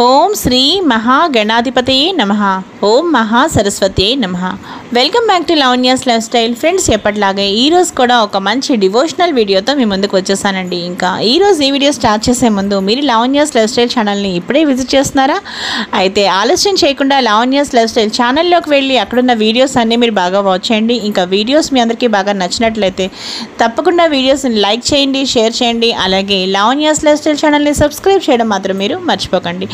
ఓం శ్రీ మహాగణాధిపతయే నమః. ఓం మహాసరస్వతయే నమః. Welcome back to Lavanya's life style. Friends, ఎప్పటిలాగే ఈరోజు కూడా ఒక మంచి డివోషనల్ వీడియోతో మీ ముందుకు వచ్చేసానండి. ఇంకా ఈరోజు ఈ వీడియో స్టార్ట్ చేసే ముందు మీరు లావణ్యాస్ లైఫ్ స్టైల్ ఛానల్ని ఇప్పుడే విజిట్ చేస్తున్నారా? అయితే ఆలస్యం చేయకుండా లావణ్యాస్ లైఫ్ స్టైల్ ఛానల్లోకి వెళ్ళి అక్కడున్న వీడియోస్ అన్నీ మీరు బాగా వాచ్ చేయండి. ఇంకా వీడియోస్ మీ అందరికీ బాగా నచ్చినట్లయితే తప్పకుండా వీడియోస్ని లైక్ చేయండి, షేర్ చేయండి. అలాగే లావణ్యాస్ లైఫ్ స్టైల్ ఛానల్ని సబ్స్క్రైబ్ చేయడం మాత్రం మీరు మర్చిపోకండి.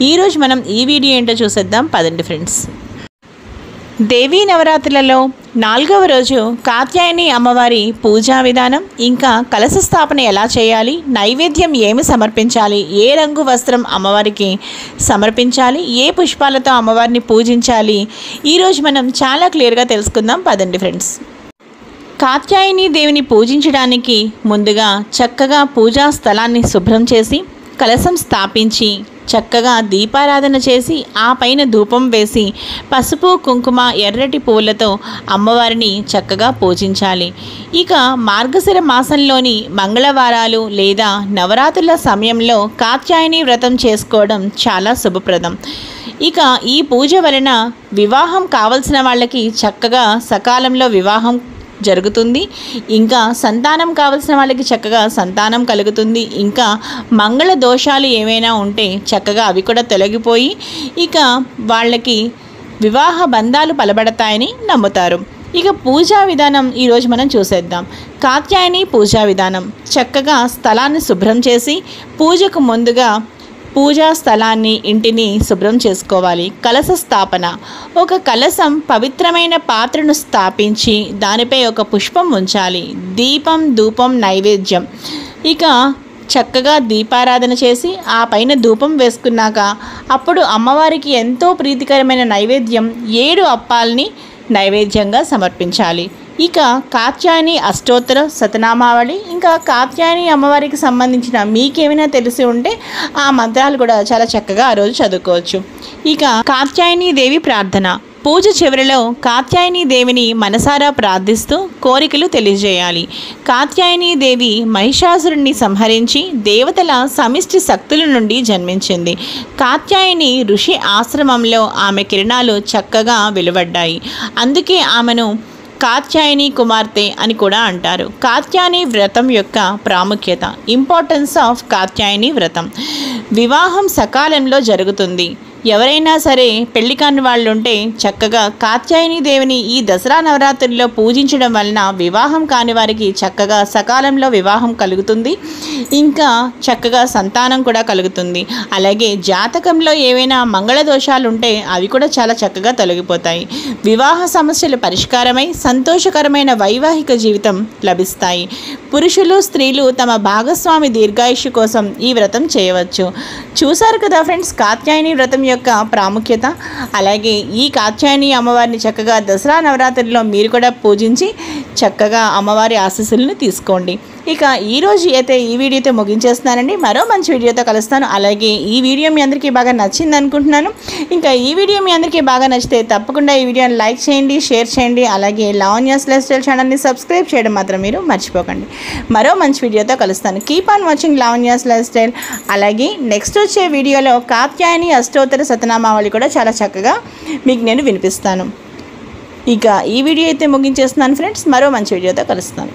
ఈరోజు మనం ఈ వీడియో ఏంటో చూసేద్దాం పదండి ఫ్రెండ్స్. దేవీ నవరాత్రులలో 4వ రోజు కాత్యాయని అమ్మవారి పూజా విధానం, ఇంకా కలశ స్థాపన ఎలా చేయాలి, నైవేద్యం ఏమి సమర్పించాలి, ఏ రంగు వస్త్రం అమ్మవారికి సమర్పించాలి, ఏ పుష్పాలతో అమ్మవారిని పూజించాలి, ఈరోజు మనం చాలా క్లియర్గా తెలుసుకుందాం పదండి ఫ్రెండ్స్. కాత్యాయని దేవిని పూజించడానికి ముందుగా చక్కగా పూజా స్థలాన్ని శుభ్రం చేసి కలశం స్థాపించి చక్కగా దీపారాధన చేసి ఆ పైన ధూపం వేసి పసుపు కుంకుమ ఎర్రటి పువ్వులతో అమ్మవారిని చక్కగా పూజించాలి. ఇక మార్గశిర మాసంలోని మంగళవారాలు లేదా నవరాత్రుల సమయంలో కాత్యాయని వ్రతం చేసుకోవడం చాలా శుభప్రదం. ఇక ఈ పూజ వలన వివాహం కావలసిన వాళ్ళకి చక్కగా సకాలంలో వివాహం జరుగుతుంది. ఇంకా సంతానం కావలసిన వాళ్ళకి చక్కగా సంతానం కలుగుతుంది. ఇంకా మంగళ దోషాలు ఏమైనా ఉంటే చక్కగా అవి కూడా తొలగిపోయి ఇక వాళ్ళకి వివాహ బంధాలు బలపడతాయని నమ్ముతారు. ఇక పూజా విధానం ఈరోజు మనం చూసేద్దాం. కాత్యాయని పూజా విధానం: చక్కగా స్థలాన్ని శుభ్రం చేసి పూజకు ముందుగా పూజా స్థలాన్ని ఇంటిని శుభ్రం చేసుకోవాలి. కలశ స్థాపన: ఒక కలశం పవిత్రమైన పాత్రను స్థాపించి దానిపై ఒక పుష్పం ఉంచాలి. దీపం, ధూపం, నైవేద్యం: ఇక చక్కగా దీపారాధన చేసి ఆ పైన ధూపం వేసుకున్నాక అప్పుడు అమ్మవారికి ఎంతో ప్రీతికరమైన నైవేద్యం 7 అప్పాలని నైవేద్యంగా సమర్పించాలి. ఇక కాత్యాయని అష్టోత్తర శతనామావళి, ఇంకా కాత్యాయని అమ్మవారికి సంబంధించిన మీకేమైనా తెలిసి ఉంటే ఆ మంత్రాలు కూడా చాలా చక్కగా ఆ రోజు చదువుకోవచ్చు. ఇక కాత్యాయని దేవి ప్రార్థన: పూజ చివరిలో కాత్యాయని దేవిని మనసారా ప్రార్థిస్తూ కోరికలు తెలియజేయాలి. కాత్యాయని దేవి మహిషాసురుణ్ణి సంహరించి దేవతల సమిష్టి శక్తుల నుండి జన్మించింది. కాత్యాయని ఋషి ఆశ్రమంలో ఆమె కిరణాలు చక్కగా వెలువడ్డాయి. అందుకే ఆమెను కాత్యాయని కుమార్తె అని కూడా అంటారు. కాత్యాయని వ్రతం యొక్క ప్రాముఖ్యత: ఇంపార్టెన్స్ ఆఫ్ కాత్యాయని వ్రతం. వివాహం సకాలంలో జరుగుతుంది. ఎవరైనా సరే పెళ్లి కాని వాళ్ళు ఉంటే చక్కగా కాత్యాయని దేవిని ఈ దసరా నవరాత్రుల్లో పూజించడం వలన వివాహం కాని వారికి చక్కగా సకాలంలో వివాహం కలుగుతుంది. ఇంకా చక్కగా సంతానం కూడా కలుగుతుంది. అలాగే జాతకంలో ఏవైనా మంగళ దోషాలు ఉంటే అవి కూడా చాలా చక్కగా తొలగిపోతాయి. వివాహ సమస్యలు పరిష్కారమై సంతోషకరమైన వైవాహిక జీవితం లభిస్తాయి. పురుషులు, స్త్రీలు తమ భాగస్వామి దీర్ఘాయుష్యు కోసం ఈ వ్రతం చేయవచ్చు. చూశారు కదా ఫ్రెండ్స్, కాత్యాయని వ్రతం యొక్క ప్రాముఖ్యత. అలాగే ఈ కాత్యాయని అమ్మవారిని చక్కగా దసరా నవరాత్రిలో మీరు కూడా పూజించి చక్కగా అమ్మవారి ఆశీస్సులను తీసుకోండి. ఇక ఈరోజు అయితే ఈ వీడియోతో ముగించేస్తున్నానండి. మరో మంచి వీడియోతో కలుస్తాను. అలాగే ఈ వీడియో మీ అందరికీ బాగా నచ్చింది అనుకుంటున్నాను. ఇంకా ఈ వీడియో మీ అందరికీ బాగా నచ్చితే తప్పకుండా ఈ వీడియోని లైక్ చేయండి, షేర్ చేయండి. అలాగే లావణ్యాస్ లైఫ్ స్టైల్ ఛానల్ని సబ్స్క్రైబ్ చేయడం మాత్రం మీరు మర్చిపోకండి. మరో మంచి వీడియోతో కలుస్తాను. Keep on watching Lavanya's life style. అలాగే నెక్స్ట్ వచ్చే వీడియోలో కాత్యాయని అష్టోత్తర శతనామావళి కూడా చాలా చక్కగా మీకు నేను వినిపిస్తాను. ఇక ఈ వీడియో అయితే ముగించేస్తున్నాను ఫ్రెండ్స్. మరో మంచి వీడియోతో కలుస్తాను.